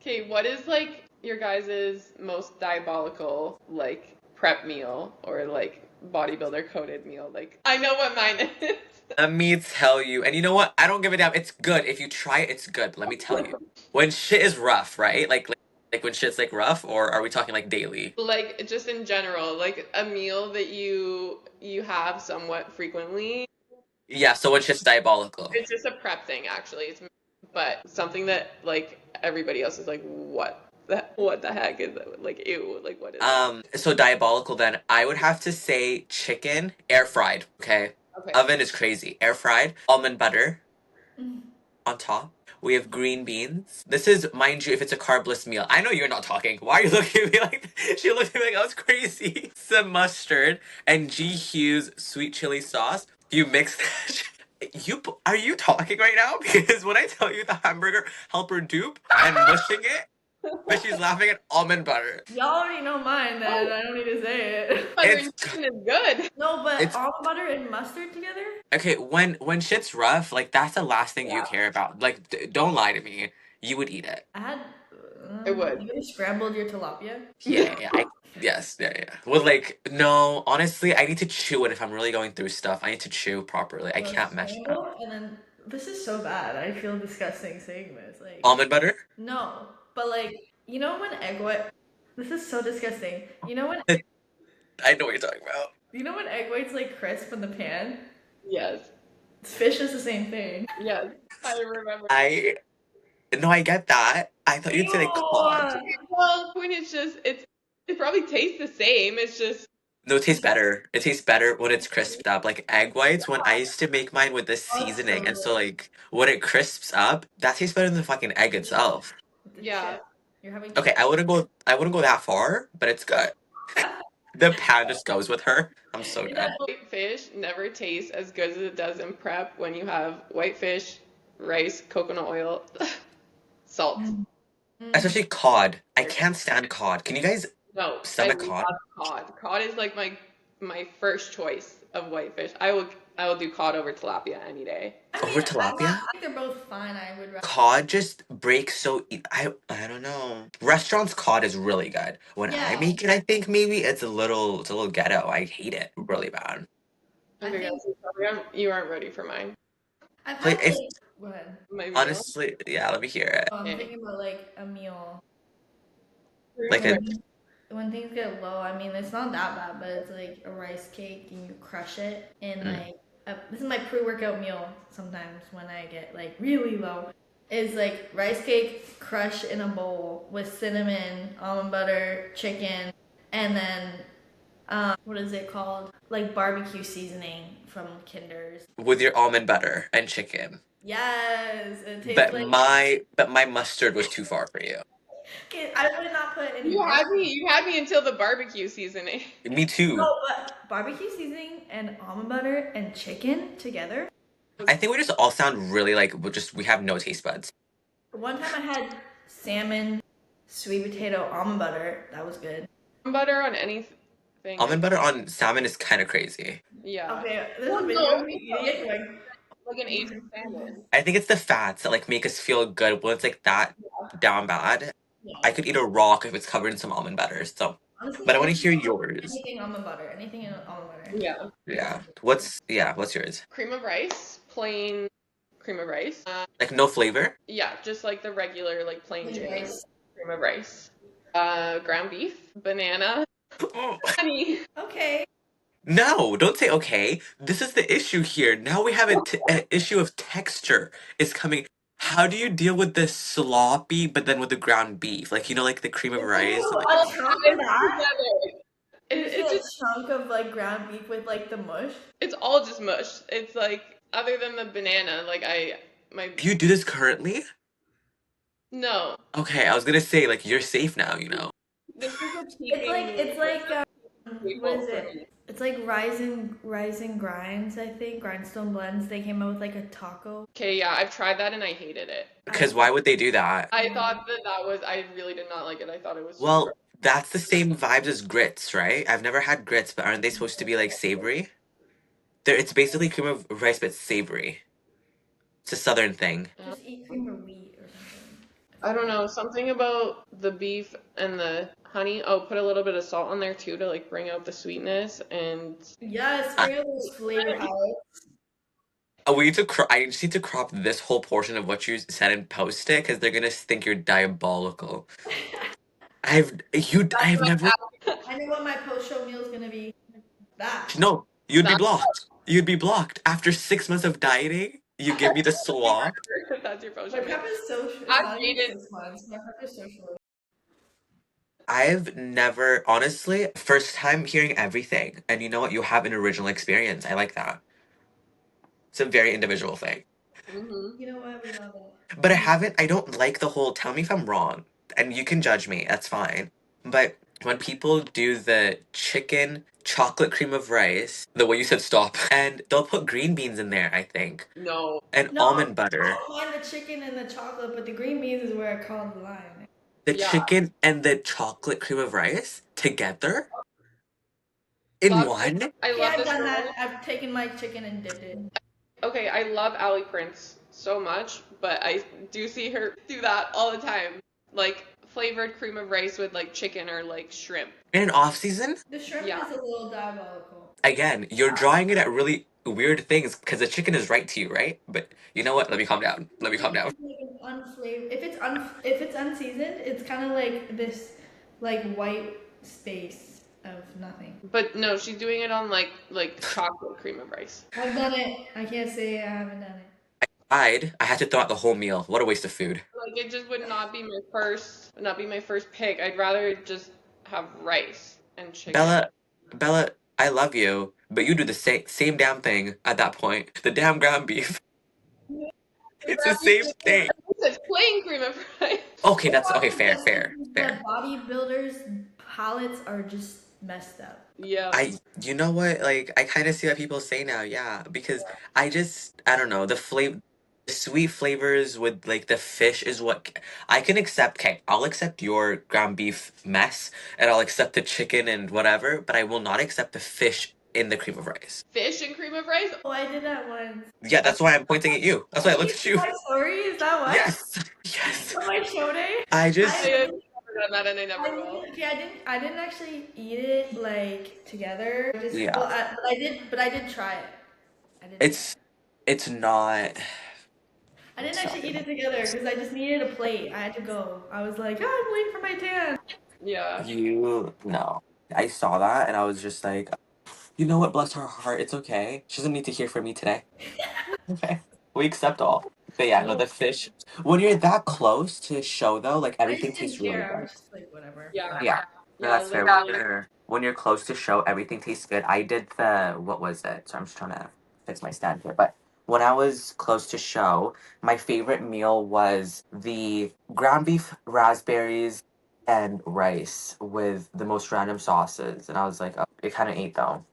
Okay, what is like your guys' most diabolical like prep meal or like bodybuilder coated meal? Like I know what mine is. Let me tell you. And you know what? I don't give a damn. It's good. If you try it, it's good. But let me tell you. When shit is rough, right? Like when shit's like rough, or are we talking like daily? Like just in general, like a meal that you have somewhat frequently. Yeah, so when shit's diabolical. It's just a prep thing actually. But something that like everybody else is like, what the heck is that? Like ew, like what is that? So diabolical then. I would have to say chicken air fried, okay? Okay. Oven is crazy. Air fried, almond butter on top We have green beans. This is, mind you, if it's a carbless meal. I know you're not talking. Why are you looking at me like she looked at me like I was crazy. Some mustard and G. Hughes sweet chili sauce. You mix that. Are you talking right now? Because when I tell you the hamburger helper dupe and mushing it, but she's laughing at almond butter. Y'all already know mine, then I don't need to say it. Butter It's and chicken is good. No, but it's almond butter and mustard together? okay. When shit's rough, like that's the last thing you Yeah. care about. Like, don't lie to me. You would eat it. I had. I would. You guys scrambled your tilapia? Yeah. Yes. Yeah. Well, like, no. Honestly, I need to chew it if I'm really going through stuff. I need to chew properly. I So can't mesh it up. scramble, and then this is so bad. I feel disgusting saying this. Like Almond butter. no, but like you know when egg white. This is so disgusting. I know what you're talking about. You know when egg whites like crisp in the pan? Yes. Fish is the same thing. Yes. I remember. No, I get that. I thought you'd say like cod. Well, when it's just it probably tastes the same. It's just No, it tastes better. It tastes better when it's crisped up. Like egg whites, when I used to make mine with this seasoning, and so like when it crisps up, that tastes better than the fucking egg itself. With the Yeah. chip. You're having Okay, chip. I wouldn't go that far, but it's good. The pan just goes with her. I'm so good. White fish never tastes as good as it does in prep when you have white fish, rice, coconut oil, salt. Especially cod. I can't stand cod. Can you guys No, I stomach cod? love cod. Cod is like my first choice of white fish. I will do cod over tilapia any day. Over tilapia? I think they're both fine. I would rather. Cod just breaks so I don't know. Restaurants cod is really good. When I Yeah. make it, I think maybe it's a little ghetto. I hate it really bad. I Okay, think- guys, you aren't ready for mine. I've Like, had if- go ahead. My meal. Honestly, yeah, let me hear it. I'm Okay. thinking about like a meal. Like a When things get low, I mean, it's not that bad, but it's like a rice cake and you crush it. And like, this is my pre workout meal sometimes when I get like really low. Is like rice cake crushed in a bowl with cinnamon, almond butter, chicken, and then what is it called? Like barbecue seasoning from Kinder's. with your almond butter and chicken. Yes, it tastes But like. my mustard was too far for you. Okay, I would not put any. You had me until the barbecue seasoning. Me too. No, but barbecue seasoning and almond butter and chicken together. I think we just all sound really like we have no taste buds. One time I had salmon, sweet potato, almond butter. That was good. Butter on anything. Almond butter on salmon is kind of crazy. Yeah. Okay, there's a Well, video no, of me eating it going. Like an Asian salmon. I think it's the fats that like make us feel good when it's like that down bad. Yeah. I could eat a rock if it's covered in some almond butter. So, Honestly, but I want to hear yours. anything almond butter. Anything in almond butter. Yeah. Yeah. What's yours? Cream of rice, plain cream of rice. Like no flavor? Yeah, just like the regular, like plain Plain Jane rice. cream of rice. Ground beef, banana, honey. Okay. No, don't say okay. This is the issue here. Now we have an issue of texture is coming. How do you deal with this sloppy, but then with the ground beef? Like, like the cream of rice? Ooh, and, a chunk of that. Together. It's It's a chunk of like ground beef with like the mush. it's all just mush. It's like other than the banana, like Do you do this currently? no. Okay, I was gonna say, like, you're safe now, This is a It's like staple what is for it? me. It's like rising grinds. I think grindstone blends. They came out with like a taco. Okay, yeah, I've tried that and I hated it. Because why would they do that? I thought that was I really did not like it. I thought it was Well, that's the same vibes as grits, right? I've never had grits, but aren't they supposed to be, like, savory? It's basically cream of rice, but savory. It's a southern thing. Just eat cream of wheat or something. I don't know, something about the beef and the honey. Oh, put a little bit of salt on there too to like bring out the sweetness and Yes, bring out those flavor palettes. We need to. I just need to crop this whole portion of what you said and post it because they're gonna think you're diabolical. I've never. I know what my post-show meal is gonna be. That. No, you'd be blocked. You'd be blocked after 6 months of dieting. You give me the swab. that's your My potion. prep is so short. I It's not even hated- 6 months. My prep is so short. I've never, honestly, first time hearing everything, and you know what? You have an original experience. I like that. It's a very individual thing. Mm-hmm. You know what? We love it. But I don't like the whole, tell me if I'm wrong, and you can judge me, that's fine. But when people do the chicken chocolate cream of rice, the way you said stop, and they'll put green beans in there, I think, No. and No, almond I butter. don't mind the chicken and the chocolate, but the green beans is where I call the line. The Yeah. chicken and the chocolate cream of rice together in Love, one? I Okay, love I've this done girl. that. I've taken my chicken and dipped it. Okay, I love Allie Prince so much, but I do see her do that all the time. Like flavored cream of rice with like chicken or like shrimp. In an off season? The shrimp Yeah. is a little diabolical. Again, you're drawing it at really weird things because the chicken is right to you, right? But you know what? Let me calm down. Let me calm down. It's like an unflavored. If it's unseasoned, it's kind of like this, like white space of nothing. But no, she's doing it on like chocolate cream of rice. I've done it. I can't say I haven't done it. I had to throw out the whole meal. What a waste of food. Like it just would not be my first pick. I'd rather just have rice and chicken. Bella, I love you, but you do the same damn thing at that point. The damn ground beef. It's the same thing. It's plain cream of rice. Okay, that's okay. Fair, The, fair, the fair. bodybuilders' palates are just messed up. Yeah. You know what? Like, I kind of see what people say now. Yeah, because I don't know. The sweet flavors with like the fish is what I can accept. Okay, I'll accept your ground beef mess, and I'll accept the chicken and whatever, but I will not accept the fish in the cream of rice. Fish and cream of rice? Oh, I did that once. Yeah, that's why I'm pointing at you. That's why I Did looked you at see you. my story? Is that why? Yes, yes. On my show day? I I just have never done that and I never will. Okay, I didn't actually eat it like together. Just, yeah. well, but I did try it. I did. It's not. I didn't It's not actually eat it good. together because I just needed a plate. I had to go. I was like, oh, I'm waiting for my tan. Yeah. You no. I saw that and I was just like, you know what? Bless her heart. It's okay. She doesn't need to hear from me today. Okay. We accept all. But yeah, no, the fish. When you're that close to show though, like I everything just didn't tastes really care. I good. was just like, whatever. Yeah. Yeah. No, Yeah, that's fair. When you're close to show, everything tastes good. I did what was it? So I'm just trying to fix my stand here. But when I was close to show, my favorite meal was the ground beef, raspberries, and rice with the most random sauces. And I was like, oh, it kind of ate though,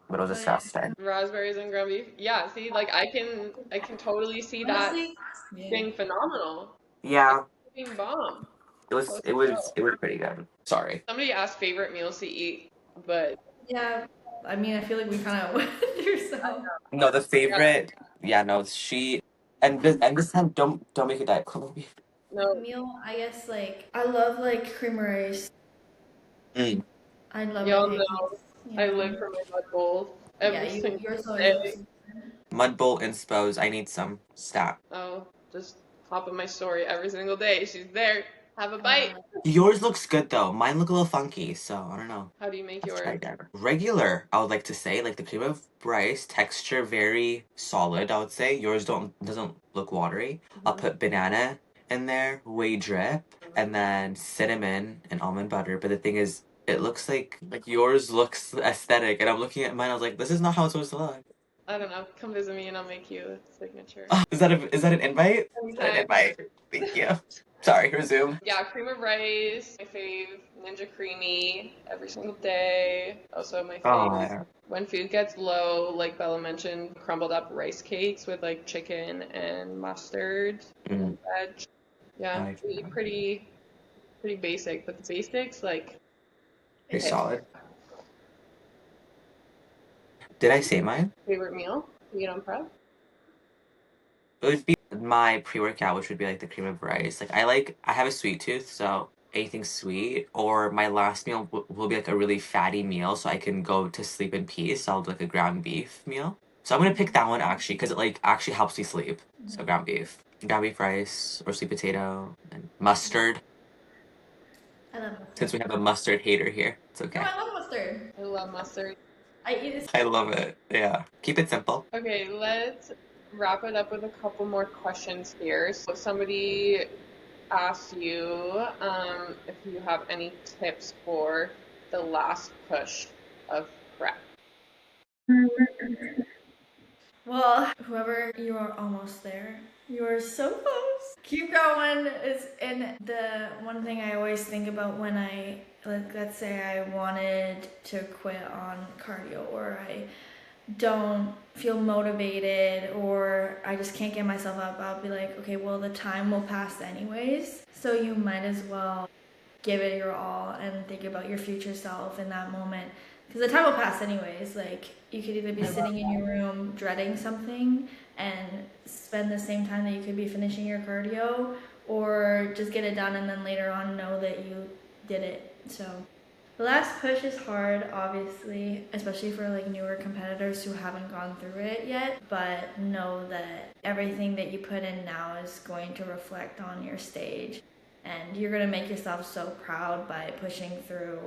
but it was Oh, yeah. disgusting. raspberries and ground beef. Yeah, see, like I can totally see that Honestly, yeah. being phenomenal. Yeah, Being bomb. it was pretty good. Sorry. Somebody asked favorite meals to eat, but Yeah. I mean, I feel like we kind of went through some. No, the favorite. Yeah, no, she and this time don't make it that Colombia. no, Meal, I guess, like, I love, like, cream rice. Mm. I love y'all my know pancakes. I live for my mud bowls Yeah, every single yours always day. looks. Mud bowl inspos. I need some stat. Oh, just hop on my story every single day. She's there. Have a bite. Yours looks good though. Mine look a little funky, so I don't know. How do you make Let's yours? try again. Regular, I would like to say, like the cream of rice texture very solid. I would say yours doesn't look watery. I'll put banana in there, whey drip, and then cinnamon and almond butter. But the thing is, it looks like yours looks aesthetic, and I'm looking at mine. I was like, this is not how it's supposed to look. I don't know. Come visit me and I'll make you a signature. Is that an invite? Is that an invite? Thank you. Sorry, resume. Yeah, cream of rice, my fave, Ninja Creamy, every single day. Also my fave. When food gets low, like Bella mentioned, crumbled up rice cakes with like chicken and mustard and veg. Yeah, Nice. we eat pretty basic, but the basics like Pretty hit. solid. Did I say mine? Favorite meal to eat on prep? It would be my pre-workout, which would be like the cream of rice. Like I have a sweet tooth, so anything sweet. Or my last meal will be like a really fatty meal, so I can go to sleep in peace. So I'll do like a ground beef meal. So I'm gonna pick that one actually, because it like actually helps me sleep. So ground beef rice, or sweet potato, and mustard. I love mustard. Since we have a mustard hater here, it's okay. No, I love mustard. I love mustard. I eat it. I love it. Yeah, keep it simple. Okay, let's wrap it up with a couple more questions here. So somebody asked you if you have any tips for the last push of prep. Well, whoever you are almost there, You are so close. Keep going. And the one thing I always think about when I, like, let's say I wanted to quit on cardio, or I don't feel motivated, or I just can't get myself up, I'll be like, okay, well, the time will pass anyways. So you might as well give it your all and think about your future self in that moment, because the time will pass anyways. Like, you could either be sitting in your room dreading something and spend the same time that you could be finishing your cardio, or just get it done and then later on know that you did it. So the last push is hard, obviously, especially for like newer competitors who haven't gone through it yet, but know that everything that you put in now is going to reflect on your stage, and you're going to make yourself so proud by pushing through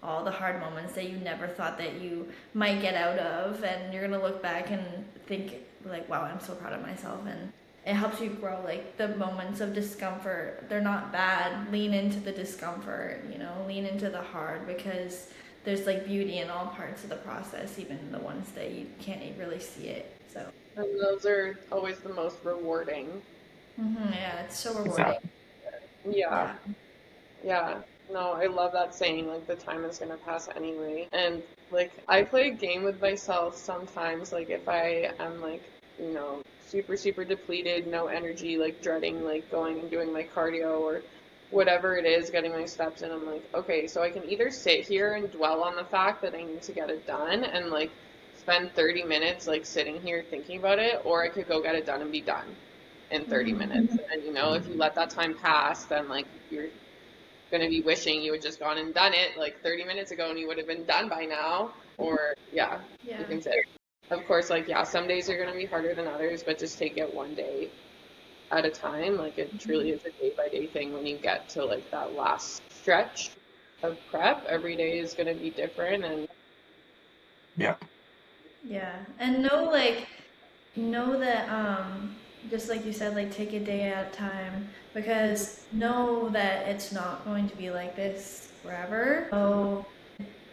all the hard moments that you never thought that you might get out of, and you're going to look back and think like, wow, I'm so proud of myself. And it helps you grow. Like, the moments of discomfort, they're not bad. Lean into the discomfort, lean into the hard, because there's like beauty in all parts of the process, even the ones that you can't really see it. So, And those are always the most rewarding. yeah, it's so rewarding. Exactly. Yeah. Yeah. No, I love that saying, like, the time is gonna pass anyway. And, like, I play a game with myself sometimes, like, if I am, like, super, super depleted, no energy, like, dreading, like, going and doing my cardio or whatever it is, getting my steps in, I'm like, okay, so I can either sit here and dwell on the fact that I need to get it done and, like, spend 30 minutes, like, sitting here thinking about it, or I could go get it done and be done in 30 minutes. And, if you let that time pass, then, like, you're going to be wishing you had just gone and done it like 30 minutes ago and you would have been done by now. Or, yeah, you can say. Of course, like, yeah, some days are going to be harder than others, but just take it one day at a time. Like, it truly is a day-by-day thing when you get to, like, that last stretch of prep. Every day is going to be different. And Yeah, and know that, just like you said, like, take a day at a time, because know that it's not going to be like this forever. So,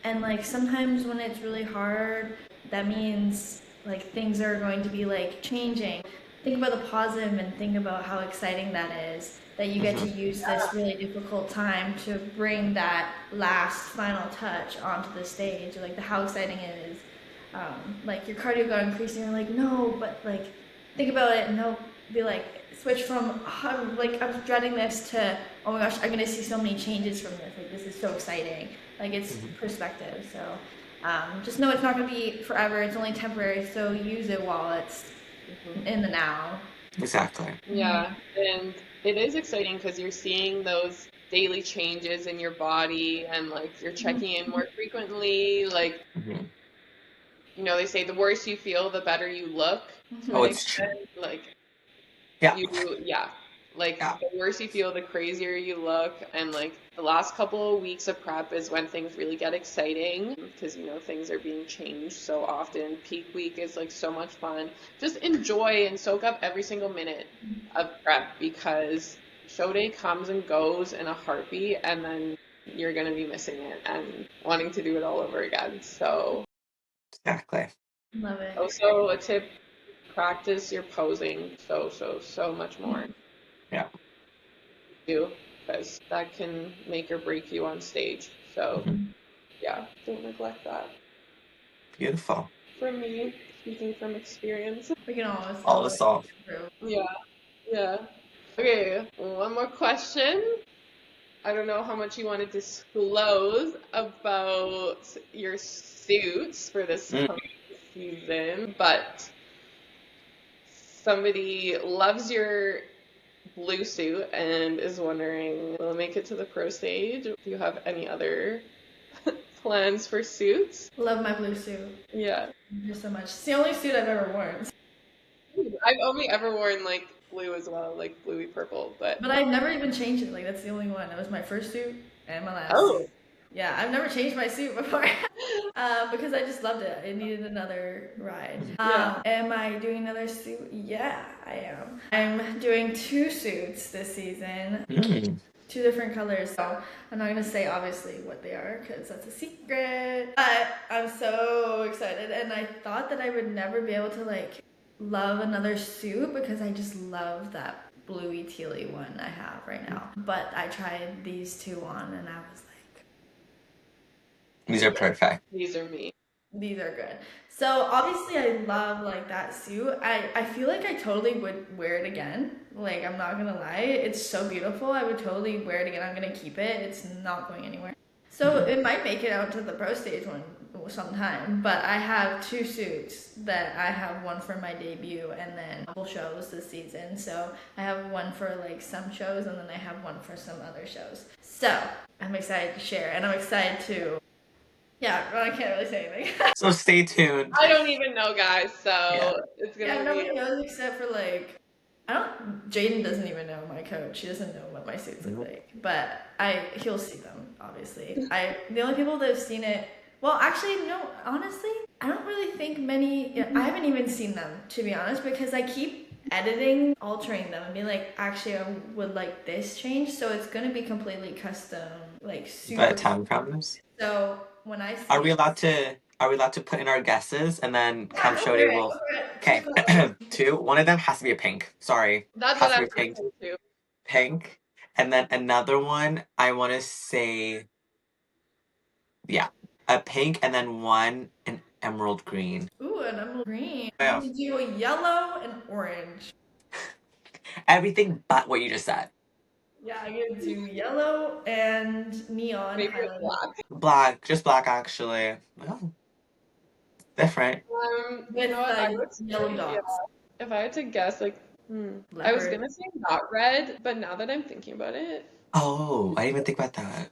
and like, sometimes when it's really hard, that means like things are going to be like changing. Think about the positive and think about how exciting that is, that you get to use this really difficult time to bring that last final touch onto the stage. Like, how exciting it is. Like, your cardio got increased and you're like, no, but like, think about it and be like, switch from, oh, like, I was dreading this, to, oh my gosh, I'm gonna see so many changes from this. Like, this is so exciting. Like, it's perspective. So just know it's not gonna be forever. It's only temporary. So use it while it's in the now. Exactly. yeah, and it is exciting because you're seeing those daily changes in your body, and, like, you're checking in more frequently. Like, they say the worse you feel, the better you look, to Oh, an it's true. extent. Like, Yeah. like, Yeah. the worse you feel, the crazier you look. And, like, the last couple of weeks of prep is when things really get exciting, because, things are being changed so often. Peak week is, like, so much fun. Just enjoy and soak up every single minute of prep, because show day comes and goes in a heartbeat, and then you're going to be missing it and wanting to do it all over again. So, Exactly. Love it. also a tip, practice your posing so much more. Yeah. Because that can make or break you on stage. So, yeah, don't neglect that. Beautiful. For me, speaking from experience. We can always All the solve. Yeah, yeah. Okay, one more question. I don't know how much you want to disclose about your suits for this coming season, but somebody loves your blue suit and is wondering, will it make it to the pro stage? Do you have any other plans for suits? Love my blue suit. Yeah. Thank you so much. It's the only suit I've ever worn. I've only ever worn, like, blue as well, like bluey purple, but I've never even changed it. Like, that's the only one. It was my first suit and my last oh. suit. Yeah, I've never changed my suit before because I just loved it. It needed another ride. Am I doing another suit? Yeah, I am. I'm doing 2 suits this season. 2 different colors. So I'm not gonna say obviously what they are because that's a secret. But I'm so excited, and I thought that I would never be able to, like, love another suit because I just love that bluey tealy one I have right now. But I tried these two on and I was like, These are perfect. These are me. these are good. So obviously I love like that suit. I feel like I totally would wear it again. Like I'm not gonna lie, it's so beautiful. I would totally wear it again. I'm gonna keep it. It's not going anywhere. So it might make it out to the pro stage one sometime, but I have two suits that I have one for my debut and then a couple shows this season. So I have one for like some shows and then I have one for some other shows. So I'm excited to share and I'm excited to, yeah, I can't really say anything. So stay tuned. I don't even know, guys, so Yeah. it's Yeah, gonna nobody be. knows except for like, Jaden doesn't even know my coach. He doesn't know what my suits look like, but he'll see them, obviously. The only people that have seen it, well, actually, no, honestly, I don't really think many, I haven't even seen them, to be honest, because I keep editing, altering them, and be like, actually, I would like this change, so it's gonna be completely custom, like, super. But time problems. So, when I see Are we allowed to put in our guesses and then come show day will? Okay. Two. One of them has to be a pink. Sorry. That's Has what to I'm be pink. thinking too. Pink. And then another one, I want to say, yeah, a pink and then one an emerald green. Ooh, an emerald green. Yeah. I'm gonna do a yellow and orange. Everything but what you just said. Yeah, I'm gonna do yellow and neon Maybe highlighter. black. Black, just black actually. Oh, different. You With know what? I would yellow say, dots. yeah, if I had to guess, like, I was Leopard. gonna say not red, but now that I'm thinking about it, Oh, I didn't even think about that.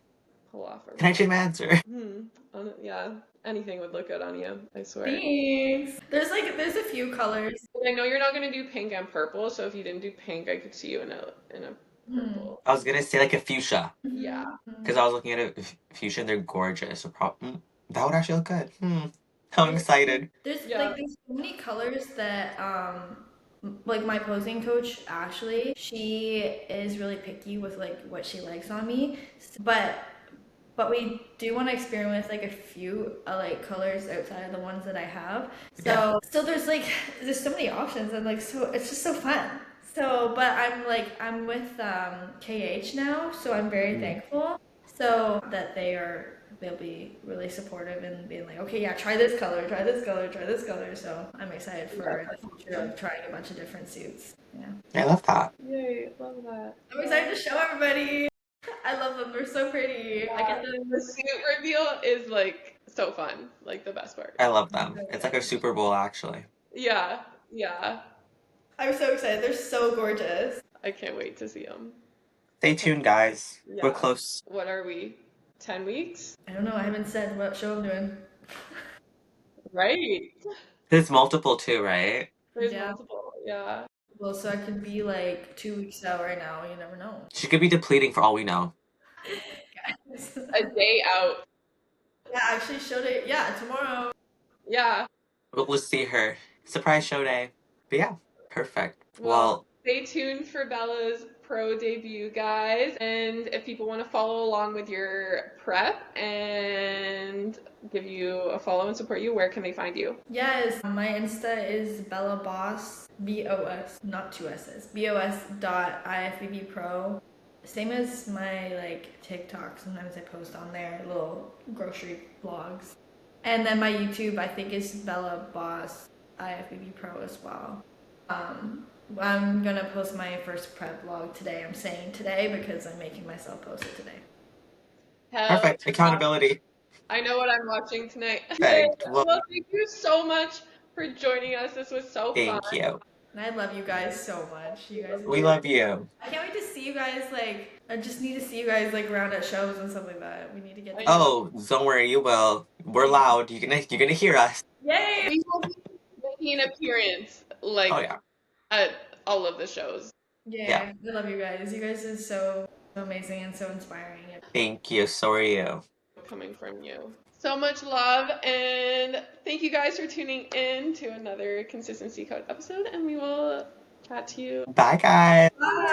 pull off. Can I change my answer? Yeah, anything would look good on you. I swear. Thanks. There's a few colors. But I know you're not gonna do pink and purple, so if you didn't do pink, I could see you in a purple. I was gonna say like a fuchsia. Yeah. Because I was looking at a fuchsia and they're gorgeous. So that would actually look good. I'm excited. There's so many colors that like my posing coach Ashley, she is really picky with like what she likes on me, but we do want to experiment with like a few like colors outside of the ones that I have. So there's so many options and like so it's just so fun. So but I'm with KH now, so I'm very thankful. So that they'll be really supportive and being like, okay, yeah, try this color, try this color, try this color. So I'm excited for the future of trying a bunch of different suits. Yeah. I love that. Yay, love that. I'm excited to show everybody. I love them. They're so pretty. Yeah, I get them. the suit reveal is like so fun, like the best part. I love them. It's like a Super Bowl actually. Yeah. I'm so excited. They're so gorgeous. I can't wait to see them. Stay tuned, guys. Yeah. We're close. What are we? 10 weeks? I don't know. I haven't said what show I'm doing. Right. There's multiple too, right? There's multiple. Yeah. Well, so I could be like 2 weeks out right now. You never know. She could be depleting for all we know. Guys. A day out. Yeah, actually, show day. Yeah, tomorrow. Yeah. We'll see her. Surprise show day. But yeah, perfect. Well, stay tuned for Bella's pro debut, guys. And if people want to follow along with your prep and give you a follow and support you, where can they find you? Yes, my Insta is Bella Bos, BOS, not two S's, BOS.IFBB Pro. Same as my like TikTok. Sometimes I post on there little grocery vlogs. And then my YouTube, I think, is Bella Bos IFBB Pro as well. I'm gonna post my first prep vlog today. I'm saying today because I'm making myself post it today. Perfect. Accountability. I know what I'm watching tonight. Perfect. Well, thank you so much for joining us. This was so fun. Thank you. And I love you guys so much. You guys. We love you. I can't wait to see you guys. Like, I just need to see you guys like around at shows and stuff like that. We need to get. Oh, don't worry, you will. We're loud. You're gonna hear us. Yay! We will be making an appearance at all of the shows. Yeah, I love you guys. You guys are so amazing and so inspiring. Thank you. So are you. Coming from you. So much love, and thank you guys for tuning in to another Consistency Code episode, and we will chat to you. Bye, guys. Bye.